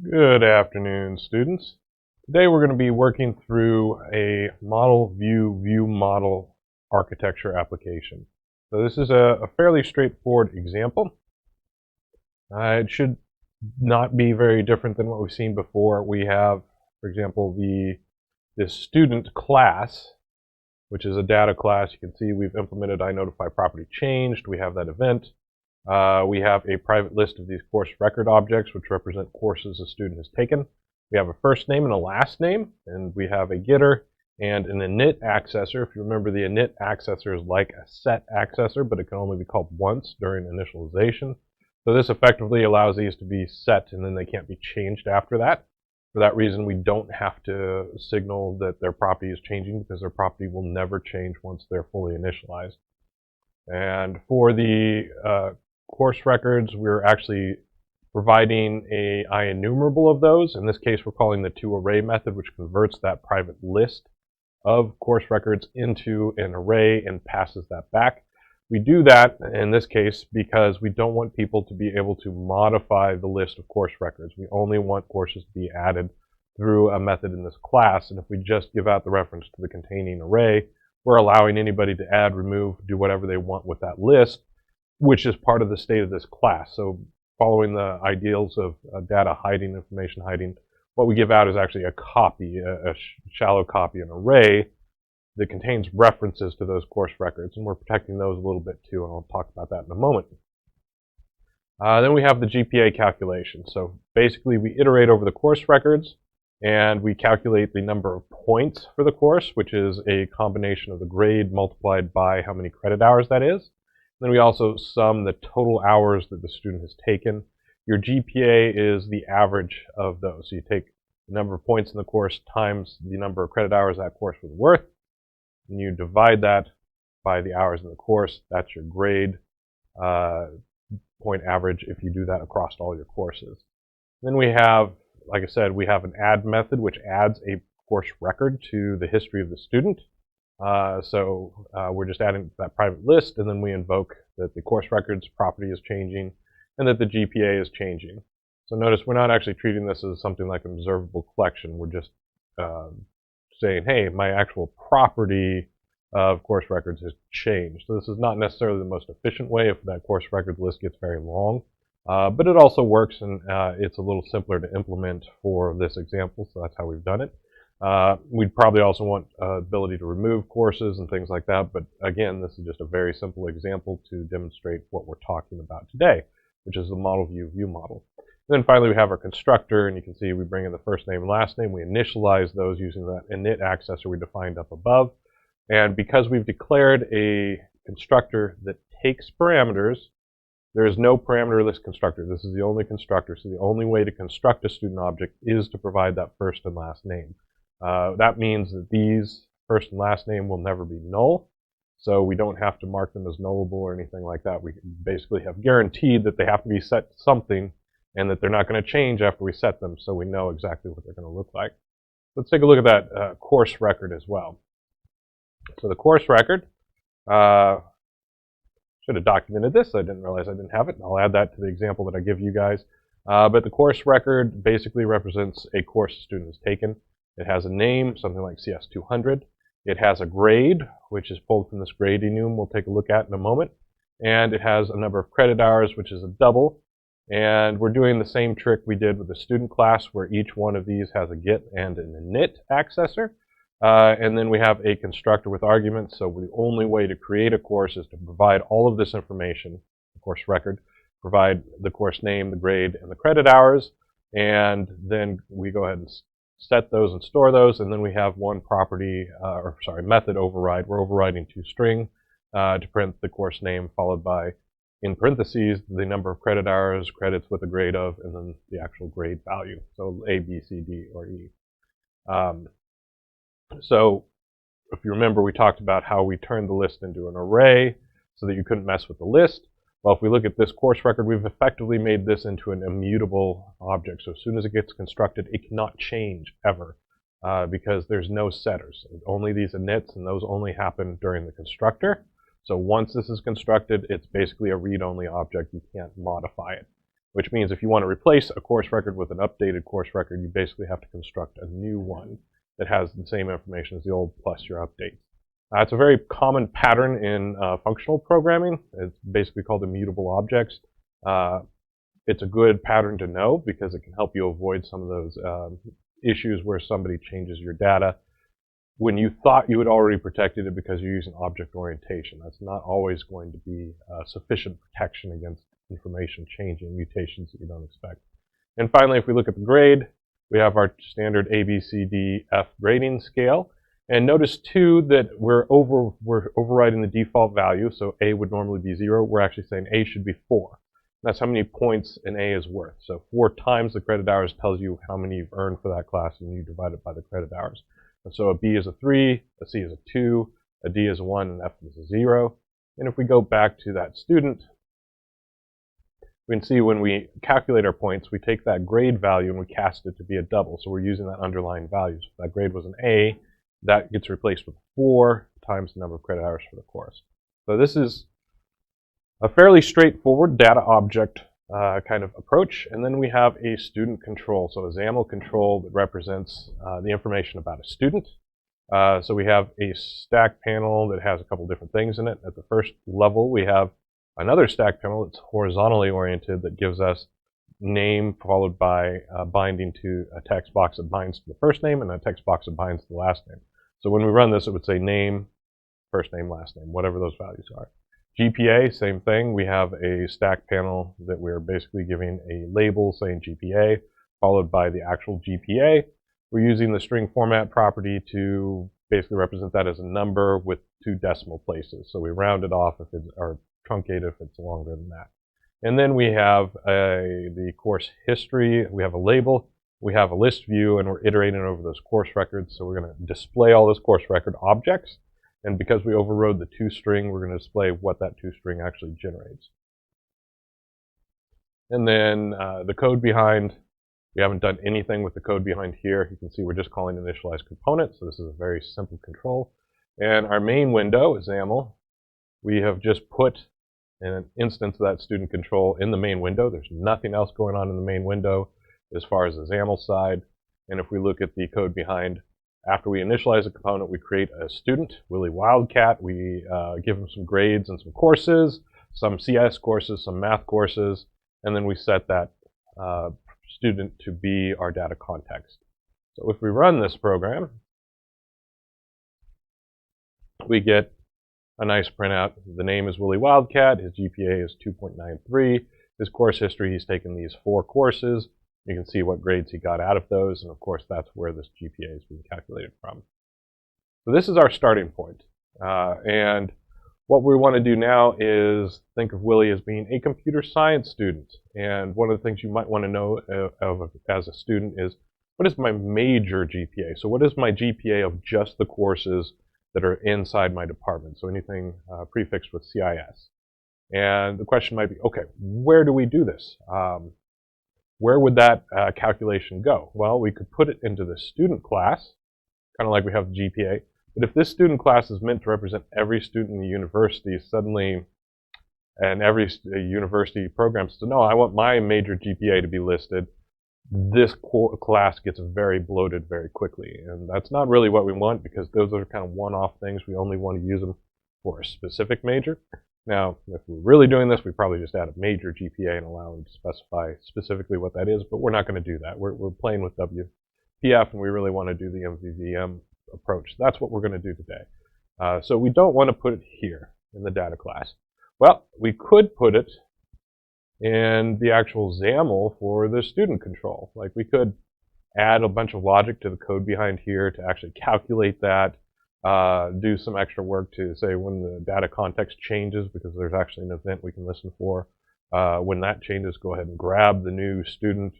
Good afternoon, students. Today we're going to be working through a model view model architecture application. So this is a fairly straightforward example. It should not be very different than what we've seen before. We have, for example, this student class, which is a data class. You can see we've implemented iNotify changed. We have that event. We have a private list of these course record objects, which represent courses a student has taken. We have a first name and a last name, and we have a getter and an init accessor. If you remember, the init accessor is like a set accessor, but it can only be called once during initialization. So this effectively allows these to be set, and then they can't be changed after that. For that reason, we don't have to signal that their property is changing, because their property will never change once they're fully initialized. And for the course records, we're actually providing a IEnumerable of those. In this case, we're calling the toArray method, which converts that private list of course records into an array and passes that back. We do that in this case because we don't want people to be able to modify the list of course records. We only want courses to be added through a method in this class. And if we just give out the reference to the containing array, we're allowing anybody to add, remove, do whatever they want with that list, which is part of the state of this class. So following the ideals of data hiding, information hiding, what we give out is actually a copy, a shallow copy, an array that contains references to those course records. And we're protecting those a little bit too, and I'll talk about that in a moment. Then we have the GPA calculation. So basically we iterate over the course records, and we calculate the number of points for the course, which is a combination of the grade multiplied by how many credit hours that is. Then we also sum the total hours that the student has taken. Your GPA is the average of those. So you take the number of points in the course times the number of credit hours that course was worth, and you divide that by the hours in the course. That's your grade point average if you do that across all your courses. Then we have, like I said, we have an add method, which adds a course record to the history of the student. We're just adding that private list, and then we invoke that the course records property is changing and that the GPA is changing. So notice we're not actually treating this as something like an observable collection. We're just saying, hey, my actual property of course records has changed. So this is not necessarily the most efficient way if that course records list gets very long, but it also works, and it's a little simpler to implement for this example, so that's how we've done it. We'd probably also want ability to remove courses and things like that, but again, this is just a very simple example to demonstrate what we're talking about today, which is the model view model. And then finally we have our constructor, and you can see we bring in the first name and last name. We initialize those using that init accessor we defined up above. And because we've declared a constructor that takes parameters, there is no parameterless constructor. This is the only constructor, so the only way to construct a student object is to provide that first and last name. That means that these first and last name will never be null, so we don't have to mark them as nullable or anything like that. We basically have guaranteed that they have to be set to something and that they're not going to change after we set them, so we know exactly what they're going to look like. Let's take a look at that course record as well. So the course record, should have documented this. I didn't realize I didn't have it. I'll add that to the example that I give you guys. But the course record basically represents a course a student has taken. It has a name, something like CS200. It has a grade, which is pulled from this grade enum we'll take a look at in a moment. And it has a number of credit hours, which is a double. And we're doing the same trick we did with the student class, where each one of these has a get and an init accessor. And then we have a constructor with arguments. So the only way to create a course is to provide all of this information, the course record, provide the course name, the grade, and the credit hours. And then we go ahead and set those and store those. And then we have one method override. We're overriding toString to print the course name, followed by, in parentheses, the number of credit hours, credits with a grade of, and then the actual grade value. So A, B, C, D, or E. So if you remember, we talked about how we turned the list into an array so that you couldn't mess with the list. Well, if we look at this course record, we've effectively made this into an immutable object. So as soon as it gets constructed, it cannot change ever because there's no setters. Only these inits, and those only happen during the constructor. So once this is constructed, it's basically a read-only object. You can't modify it. which means if you want to replace a course record with an updated course record, you basically have to construct a new one that has the same information as the old plus your update. It's a very common pattern in functional programming. It's basically called immutable objects. It's a good pattern to know because it can help you avoid some of those issues where somebody changes your data when you thought you had already protected it because you're using object orientation. That's not always going to be sufficient protection against information changing, mutations that you don't expect. And finally, if we look at the grade, we have our standard A, B, C, D, F grading scale. And notice too that we're overriding the default value. So A would normally be 0. We're actually saying A should be 4. That's how many points an A is worth. So 4 times the credit hours tells you how many you've earned for that class, and you divide it by the credit hours. And so a B is a 3, a C is a 2, a D is a 1, and F is a 0. And if we go back to that student, we can see when we calculate our points, we take that grade value and we cast it to be a double. So we're using that underlying value. So if that grade was an A, that gets replaced with 4 times the number of credit hours for the course. So this is a fairly straightforward data object kind of approach. And then we have a student control, so a XAML control that represents the information about a student. So we have a stack panel that has a couple different things in it. At the first level, we have another stack panel that's horizontally oriented that gives us name followed by binding to a text box that binds to the first name and a text box that binds to the last name. So when we run this, it would say name, first name, last name, whatever those values are. GPA, same thing. We have a stack panel that we're basically giving a label saying GPA, followed by the actual GPA. We're using the string format property to basically represent that as a number with 2 decimal places. So we round it off if it's, or truncate if it's longer than that. And then we have the course history. We have a label. We have a list view, and we're iterating over those course records. So we're going to display all those course record objects. And because we overrode the toString, we're going to display what that toString actually generates. And then the code behind, we haven't done anything with the code behind here. You can see we're just calling initialize component. So this is a very simple control. And our main window is XAML. We have just put an instance of that student control in the main window. There's nothing else going on in the main window as far as the XAML side. And if we look at the code behind, after we initialize a component, we create a student, Willie Wildcat. We give him some grades and some courses, some CS courses, some math courses, and then we set that student to be our data context. So if we run this program, we get a nice printout. The name is Willie Wildcat. His GPA is 2.93. His course history, he's taken these 4 courses. You can see what grades he got out of those, and of course that's where this GPA is being calculated from. So this is our starting point. And what we want to do now is think of Willie as being a computer science student. And one of the things you might want to know as a student is, what is my major GPA? So what is my GPA of just the courses that are inside my department? So anything prefixed with CIS. And the question might be, okay, where do we do this? Where would that calculation go? Well, we could put it into the student class, kind of like we have the GPA. But if this student class is meant to represent every student in the university suddenly, and every university program says, no, I want my major GPA to be listed, this class gets very bloated very quickly. And that's not really what we want, because those are kind of one-off things. We only want to use them for a specific major. Now, if we're really doing this, we probably just add a major GPA and allow them to specify specifically what that is, but we're not going to do that. We're playing with WPF, and we really want to do the MVVM approach. That's what we're going to do today. So we don't want to put it here in the data class. Well, we could put it in the actual XAML for the student control. Like, we could add a bunch of logic to the code behind here to actually calculate that. Do some extra work to say when the data context changes, because there's actually an event we can listen for. When that changes, go ahead and grab the new student,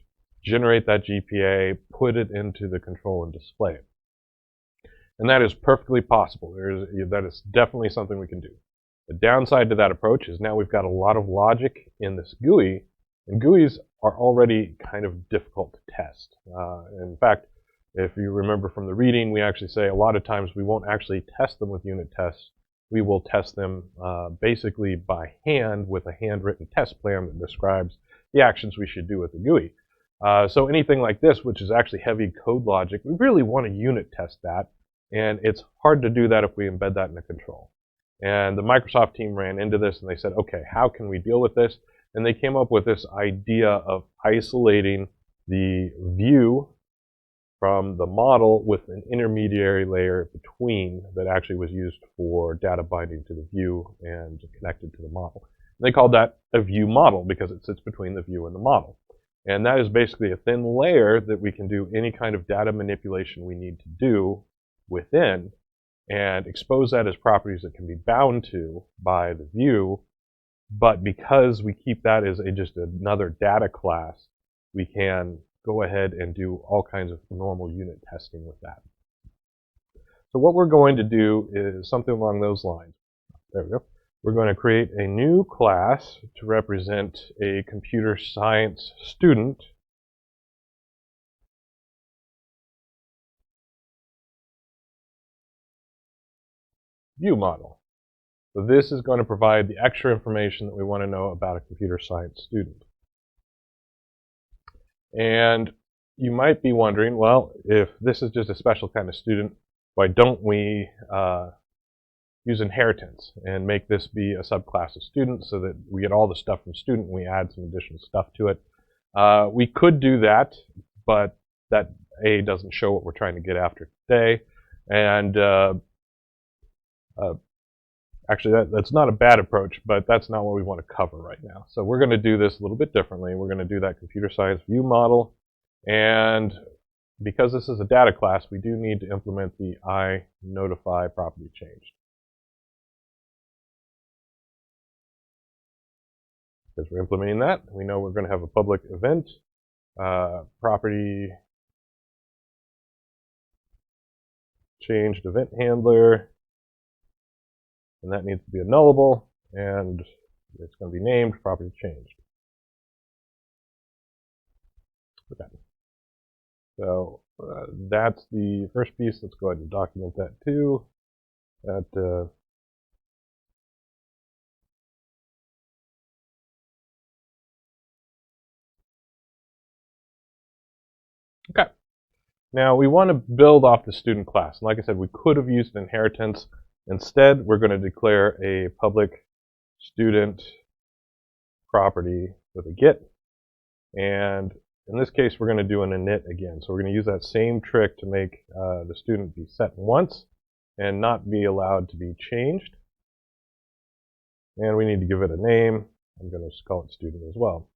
generate that GPA, put it into the control and display it. And that is perfectly possible. That is definitely something we can do. The downside to that approach is now we've got a lot of logic in this GUI, and GUIs are already kind of difficult to test. In fact, if you remember from the reading, we actually say a lot of times we won't actually test them with unit tests. We will test them basically by hand with a handwritten test plan that describes the actions we should do with the GUI. So anything like this, which is actually heavy code logic, we really want to unit test that. And it's hard to do that if we embed that in a control. And the Microsoft team ran into this and they said, okay, how can we deal with this? And they came up with this idea of isolating the view from the model with an intermediary layer between that actually was used for data binding to the view and connected to the model. And they called that a view model because it sits between the view and the model. And that is basically a thin layer that we can do any kind of data manipulation we need to do within and expose that as properties that can be bound to by the view. But because we keep that as just another data class, we can go ahead and do all kinds of normal unit testing with that. So what we're going to do is something along those lines. There we go. We're going to create a new class to represent a computer science student. View model. So this is going to provide the extra information that we want to know about a computer science student. And you might be wondering, well, if this is just a special kind of student, why don't we use inheritance and make this be a subclass of student so that we get all the stuff from student and we add some additional stuff to it? We could do that, but that doesn't show what we're trying to get after today. And actually, that's not a bad approach, but that's not what we want to cover right now. So we're going to do this a little bit differently. We're going to do that computer science view model. And because this is a data class, we do need to implement the iNotify property changed. Because we're implementing that, we know we're going to have a public event, property changed event handler, and that needs to be a nullable, and it's going to be named property changed. Okay. So that's the first piece. Let's go ahead and document that too. Okay. Now we want to build off the student class. And like I said, we could have used inheritance. Instead, we're going to declare a public student property with a get. And in this case, we're going to do an init again. So we're going to use that same trick to make the student be set once and not be allowed to be changed. And we need to give it a name. I'm going to just call it student as well.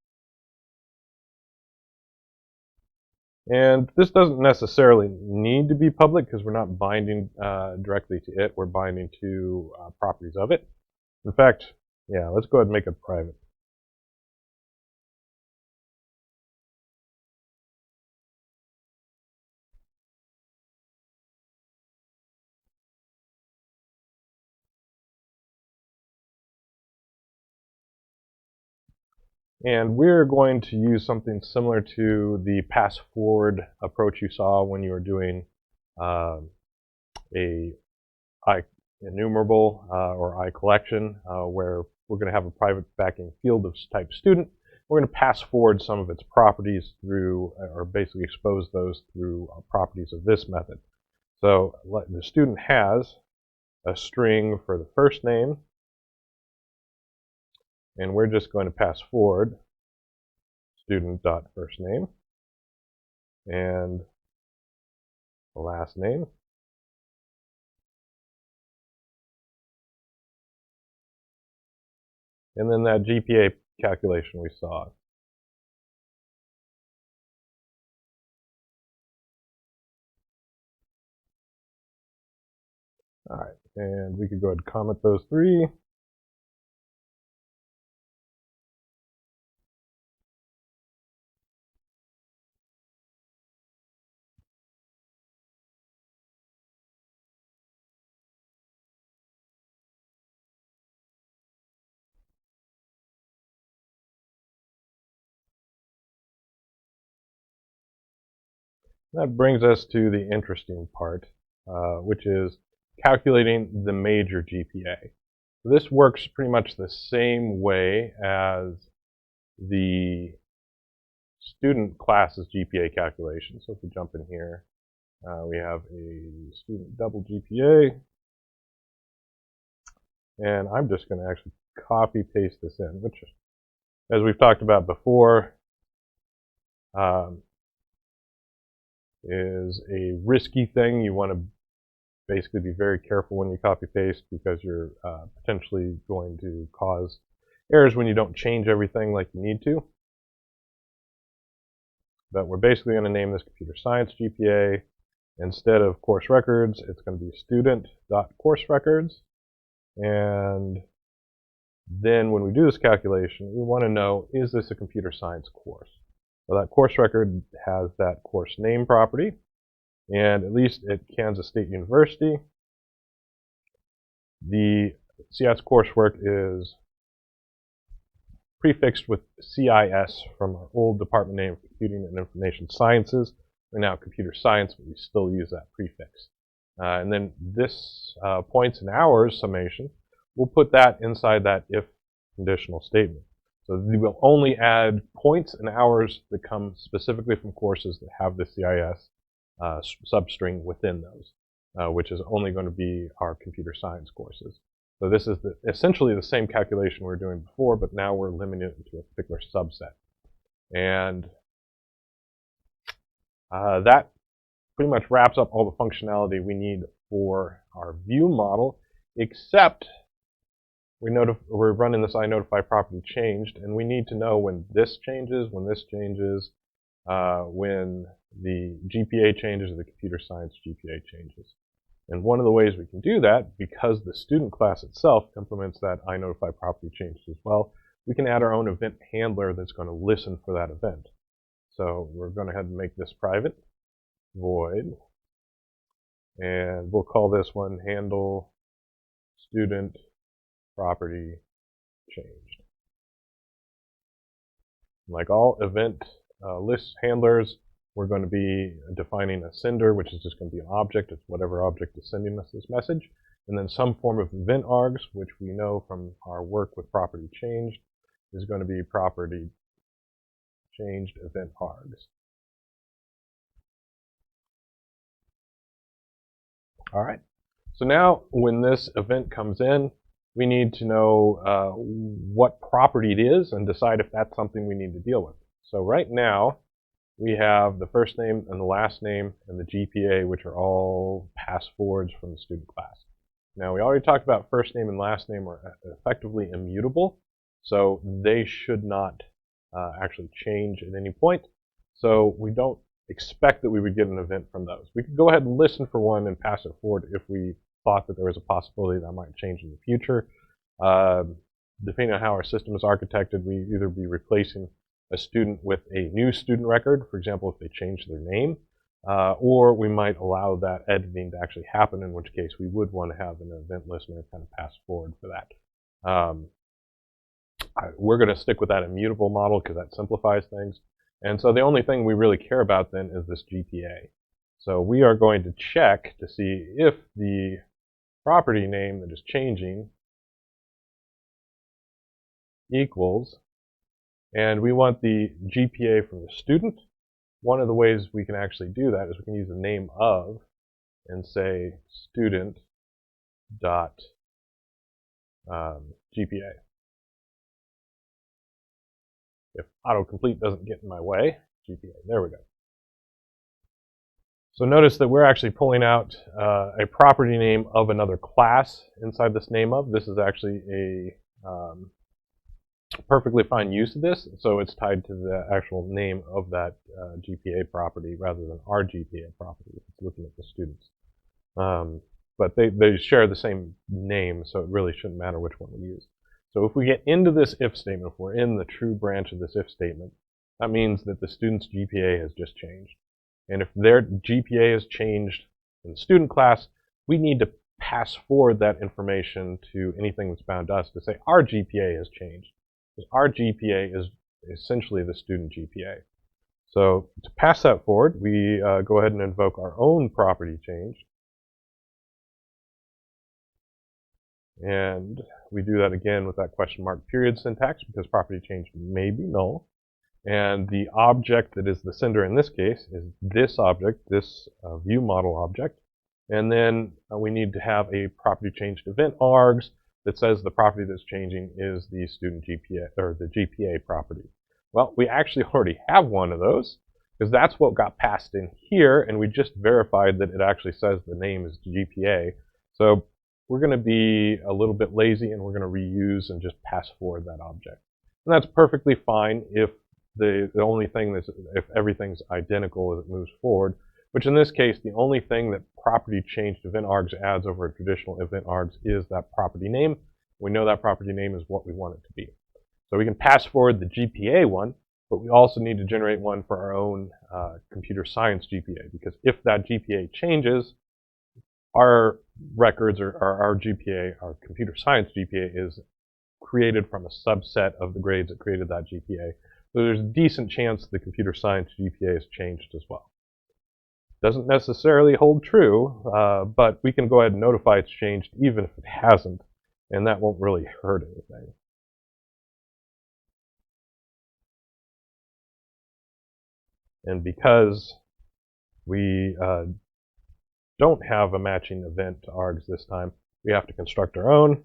And this doesn't necessarily need to be public because we're not binding directly to it. We're binding to properties of it. In fact, yeah, let's go ahead and make it private. And we're going to use something similar to the pass-forward approach you saw when you were doing a enumerable or collection, where we're going to have a private backing field of type student. We're going to pass forward some of its properties through, or basically expose those through properties of this method. So the student has a string for the first name, and we're just going to pass forward student.firstname and the last name. And then that GPA calculation we saw. All right, and we could go ahead and comment those three. That brings us to the interesting part, which is calculating the major GPA. This works pretty much the same way as the student class's GPA calculation. So if we jump in here, we have a student double GPA. And I'm just going to actually copy paste this in, which, as we've talked about before, is a risky thing. You want to basically be very careful when you copy paste because you're potentially going to cause errors when you don't change everything like you need to. But we're basically going to name this computer science GPA. Instead of course records, it's going to be student.courserecords. And then when we do this calculation, we want to know, is this a computer science course? Well, that course record has that course name property. And at least at Kansas State University, the CS coursework is prefixed with CIS from our old department name, Computing and Information Sciences. We're now computer science, but we still use that prefix. And then this points and hours summation, we'll put that inside that if conditional statement. So we will only add points and hours that come specifically from courses that have the CIS substring within those, which is only going to be our computer science courses. So this is essentially the same calculation we were doing before, but now we're limiting it to a particular subset. And that pretty much wraps up all the functionality we need for our view model, except we're running this iNotify property changed, and we need to know when this changes, when the GPA changes, or the computer science GPA changes. And one of the ways we can do that, because the student class itself implements that iNotify property change as well, we can add our own event handler that's going to listen for that event. So we're going to go ahead and make this private, void, and we'll call this one handle student property changed. Like all event list handlers, we're going to be defining a sender, which is just going to be an object. It's whatever object is sending us this message. And then some form of event args, which we know from our work with property changed, is going to be property changed event args. All right. So now when this event comes in, we need to know what property it is and decide if that's something we need to deal with. So right now, we have the first name and the last name and the GPA, which are all pass-forwards from the student class. Now, we already talked about first name and last name are effectively immutable, so they should not actually change at any point. So we don't expect that we would get an event from those. We could go ahead and listen for one and pass it forward if we thought that there was a possibility that might change in the future. Depending on how our system is architected, we either be replacing a student with a new student record, for example, if they change their name, or we might allow that editing to actually happen, in which case we would want to have an event listener kind of pass forward for that. We're going to stick with that immutable model because that simplifies things. And so the only thing we really care about then is this GPA. So we are going to check to see if the property name that is changing equals, and we want the GPA from the student. One of the ways we can actually do that is we can use the name of and say student dot GPA. If autocomplete doesn't get in my way, GPA. There we go. So notice that we're actually pulling out a property name of another class inside this name of. This is actually a perfectly fine use of this, so it's tied to the actual name of that GPA property rather than our GPA property if it's looking at the students. But they share the same name, so it really shouldn't matter which one we use. So if we get into this if statement, if we're in the true branch of this if statement, that means that the student's GPA has just changed. And if their GPA has changed in the student class, we need to pass forward that information to anything that's bound to us to say our GPA has changed. Because our GPA is essentially the student GPA. So to pass that forward, we go ahead and invoke our own property change. And we do that again with that question mark period syntax because property change may be null. And the object that is the sender in this case is this object, this view model object. And then we need to have a property changed event args that says the property that's changing is the student GPA, or the GPA property. Well, we actually already have one of those, because that's what got passed in here, and we just verified that it actually says the name is GPA. So we're going to be a little bit lazy, and we're going to reuse and just pass forward that object. And that's perfectly fine if the only thing that's, if everything's identical as it moves forward, which in this case, the only thing that property changed event args adds over a traditional event args is that property name. We know that property name is what we want it to be. So we can pass forward the GPA one, but we also need to generate one for our own computer science GPA, because if that GPA changes, our records or our GPA, our computer science GPA, is created from a subset of the grades that created that GPA. So there's a decent chance the computer science GPA has changed as well. Doesn't necessarily hold true, but we can go ahead and notify it's changed even if it hasn't, and that won't really hurt anything. And because we don't have a matching event to args this time, we have to construct our own,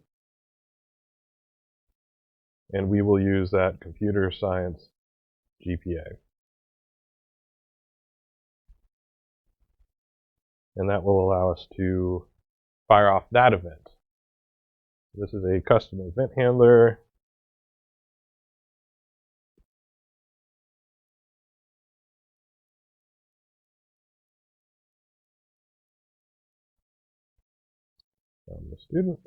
and we will use that computer science GPA. And that will allow us to fire off that event. This is a custom event handler. From the student.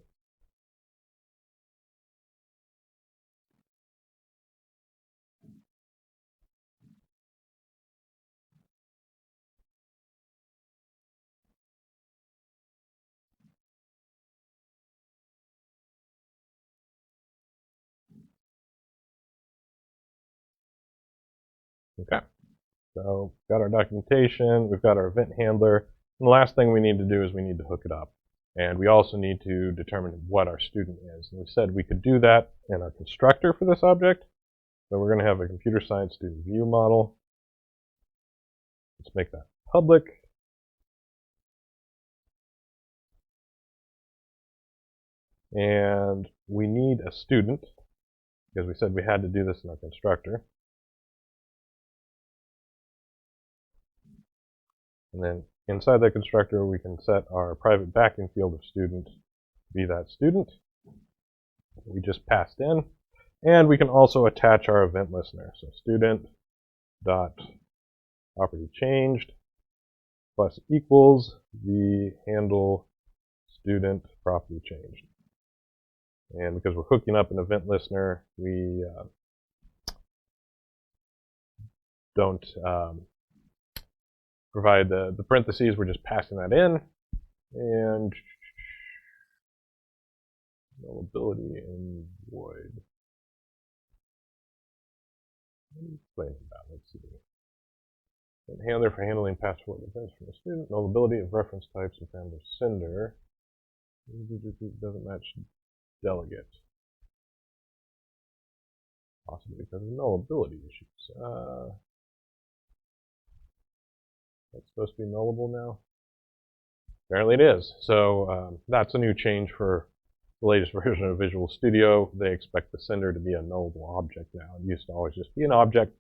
Okay, so we've got our documentation, we've got our event handler, and the last thing we need to do is we need to hook it up. And we also need to determine what our student is. And we said we could do that in our constructor for this object. So we're going to have a computer science student view model. Let's make that public. And we need a student, because we said we had to do this in our constructor. And then inside that constructor, we can set our private backing field of student be that student we just passed in. And we can also attach our event listener. So student dot property changed plus equals the handle student property changed. And because we're hooking up an event listener, we don't provide the parentheses. We're just passing that in. And nullability and void. Let's see. And handler for handling password events from the student. Nullability of reference types and handler sender. Doesn't match delegate. Possibly because of nullability issues. That's supposed to be nullable now. Apparently it is. So that's a new change for the latest version of Visual Studio. They expect the sender to be a nullable object now. It used to always just be an object.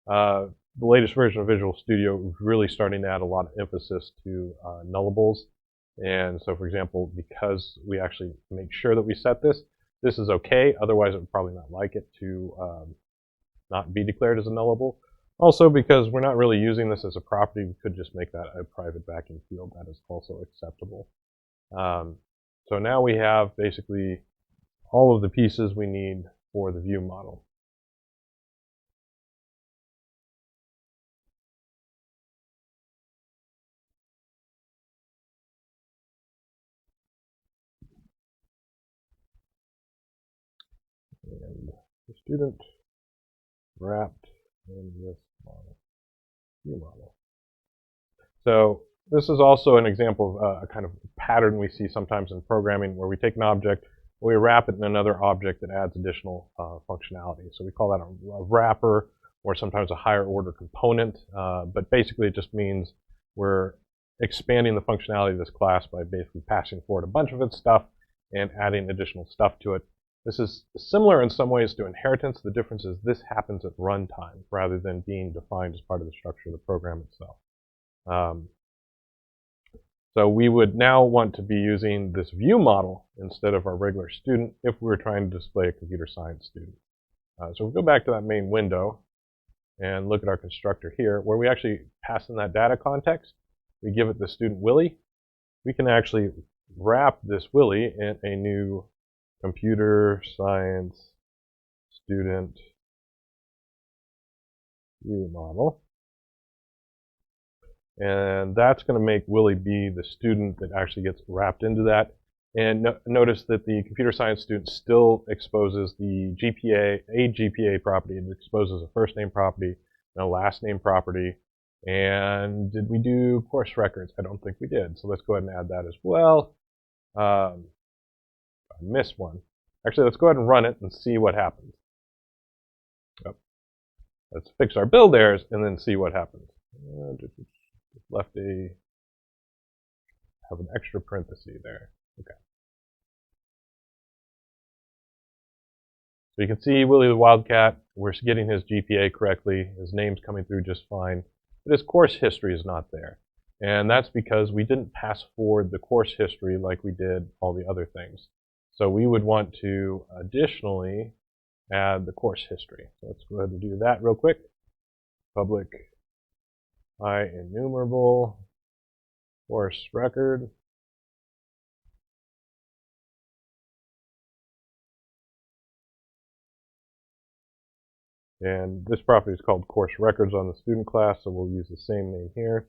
The latest version of Visual Studio is really starting to add a lot of emphasis to nullables. And so, for example, because we actually make sure that we set this, this is okay. Otherwise, it would probably not like it to not be declared as a nullable. Also, because we're not really using this as a property, we could just make that a private backing field. That is also acceptable. So now we have basically all of the pieces we need for the view model. And the student wrapped in this model, view model. So this is also an example of a kind of pattern we see sometimes in programming where we take an object, we wrap it in another object that adds additional functionality. So we call that a wrapper or sometimes a higher order component. But basically it just means we're expanding the functionality of this class by basically passing forward a bunch of its stuff and adding additional stuff to it. This is similar in some ways to inheritance. The difference is this happens at runtime rather than being defined as part of the structure of the program itself. So we would now want to be using this view model instead of our regular student if we were trying to display a computer science student. So we'll go back to that main window and look at our constructor here, where we actually pass in that data context. We give it the student Willie. We can actually wrap this Willie in a new computer science student view model. And that's going to make Willie be the student that actually gets wrapped into that. And notice that the computer science student still exposes the GPA, a GPA property. It exposes a first name property and a last name property. And did we do course records? I don't think we did. So let's go ahead and add that as well. I missed one. Actually, let's go ahead and run it and see what happens. Oh. Let's fix our build errors and then see what happens. Just left have an extra parenthesis there. Okay. So you can see Willie the Wildcat, we're getting his GPA correctly. His name's coming through just fine. But his course history is not there. And that's because we didn't pass forward the course history like we did all the other things. So we would want to additionally add the course history. So let's go ahead and do that real quick. Public IEnumerable course record. And this property is called course records on the student class, so we'll use the same name here.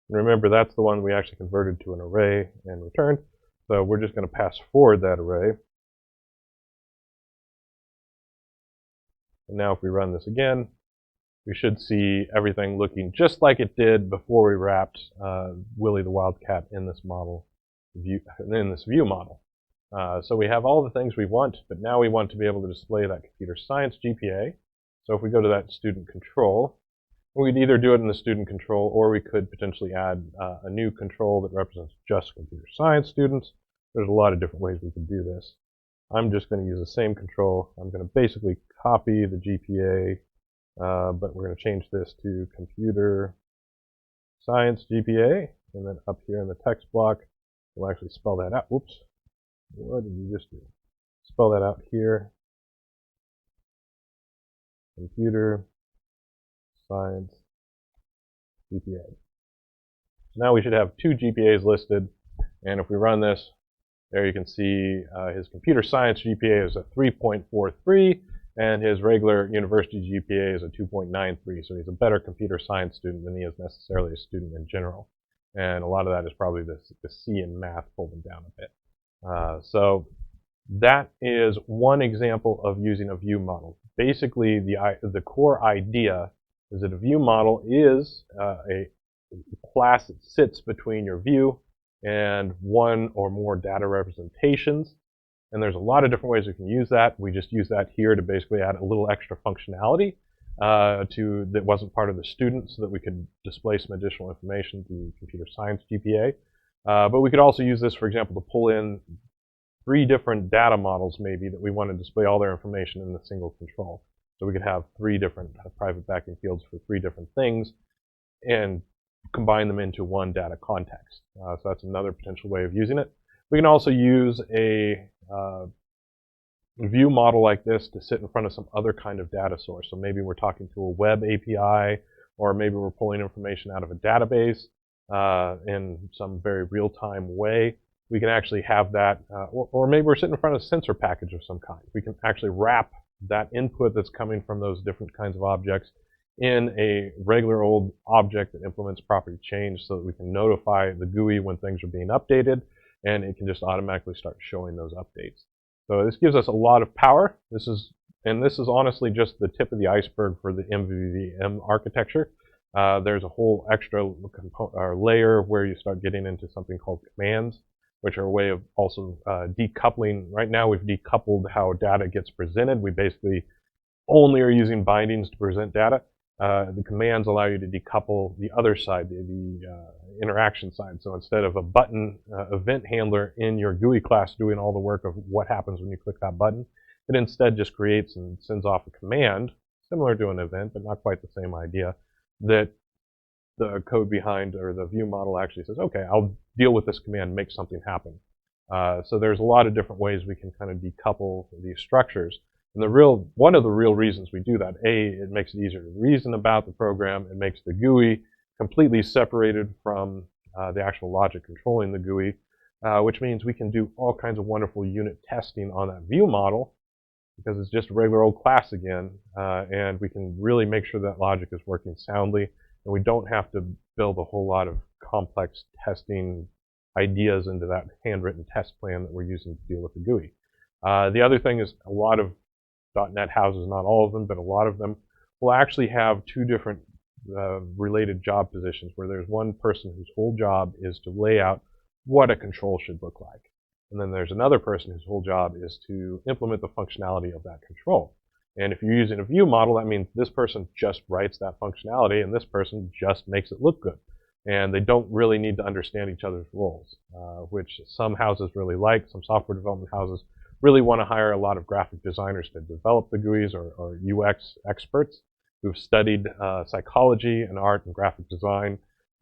And remember, that's the one we actually converted to an array and returned. So we're just going to pass forward that array. And now if we run this again, we should see everything looking just like it did before we wrapped Willie the Wildcat in this model view, in this view model. So we have all the things we want, but now we want to be able to display that computer science GPA. So if we go to that student control, we'd either do it in the student control, or we could potentially add a new control that represents just computer science students. There's a lot of different ways we can do this. I'm just going to use the same control. I'm going to basically copy the GPA, but we're going to change this to computer science GPA, and then up here in the text block, we'll actually spell that out. Whoops. What did you just do? Spell that out here. Computer science GPA. So now we should have two GPAs listed, and if we run this, there you can see his computer science GPA is a 3.43, and his regular university GPA is a 2.93, so he's a better computer science student than he is necessarily a student in general. And a lot of that is probably the C in math pulled him down a bit. So that is one example of using a view model. Basically, the core idea is that a view model is a class that sits between your view and one or more data representations. And there's a lot of different ways we can use that. We just use that here to basically add a little extra functionality that wasn't part of the student, so that we could display some additional information to the computer science GPA. But we could also use this, for example, to pull in 3 different data models maybe that we want to display all their information in a single control. So we could have 3 different private backing fields for 3 different things and combine them into one data context. So that's another potential way of using it. We can also use a view model like this to sit in front of some other kind of data source. So maybe we're talking to a web API, or maybe we're pulling information out of a database in some very real-time way. We can actually have that, or maybe we're sitting in front of a sensor package of some kind. We can actually wrap that input that's coming from those different kinds of objects in a regular old object that implements property change, so that we can notify the GUI when things are being updated, and it can just automatically start showing those updates. So this gives us a lot of power. This is honestly just the tip of the iceberg for the MVVM architecture. There's a whole extra layer where you start getting into something called commands. which are a way of also decoupling. Right now we've decoupled how data gets presented. We basically only are using bindings to present data. The commands allow you to decouple the other side, the interaction side. So instead of a button event handler in your GUI class doing all the work of what happens when you click that button, it instead just creates and sends off a command, similar to an event, but not quite the same idea, that the code behind or the view model actually says, okay, I'll deal with this command, make something happen. So there's a lot of different ways we can kind of decouple these structures. And one of the real reasons we do that, it makes it easier to reason about the program. It makes the GUI completely separated from the actual logic controlling the GUI, which means we can do all kinds of wonderful unit testing on that view model because it's just a regular old class again, and we can really make sure that logic is working soundly, and we don't have to build a whole lot of complex testing ideas into that handwritten test plan that we're using to deal with the GUI. The other thing is a lot of .NET houses, not all of them, but a lot of them, will actually have two different related job positions where there's one person whose whole job is to lay out what a control should look like. And then there's another person whose whole job is to implement the functionality of that control. And if you're using a view model, that means this person just writes that functionality and this person just makes it look good. And they don't really need to understand each other's roles, which some houses really like. Some software development houses really want to hire a lot of graphic designers to develop the GUIs or UX experts who've studied psychology and art and graphic design,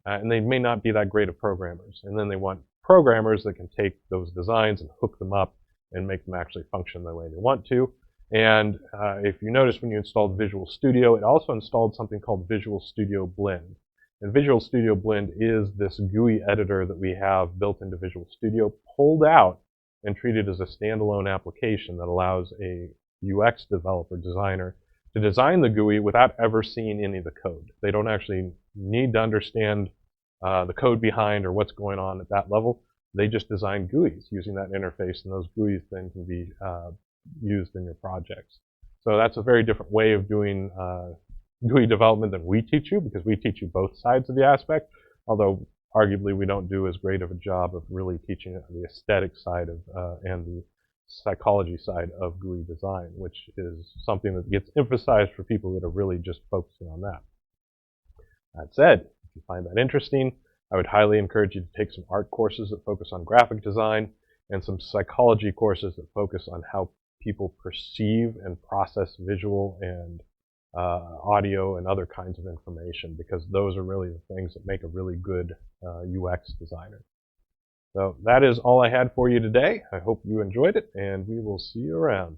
and they may not be that great of programmers. And then they want programmers that can take those designs and hook them up and make them actually function the way they want to. And if you notice when you installed Visual Studio, it also installed something called Visual Studio Blend. And Visual Studio Blend is this GUI editor that we have built into Visual Studio, pulled out and treated as a standalone application that allows a UX developer, designer, to design the GUI without ever seeing any of the code. They don't actually need to understand the code behind or what's going on at that level. They just design GUIs using that interface, and those GUIs then can be used in your projects. So that's a very different way of doing GUI development than we teach you, because we teach you both sides of the aspect, although arguably we don't do as great of a job of really teaching the aesthetic side of and the psychology side of GUI design, which is something that gets emphasized for people that are really just focusing on that. That said, if you find that interesting, I would highly encourage you to take some art courses that focus on graphic design and some psychology courses that focus on how people perceive and process visual and audio and other kinds of information, because those are really the things that make a really good UX designer. So that is all I had for you today. I hope you enjoyed it, and we will see you around.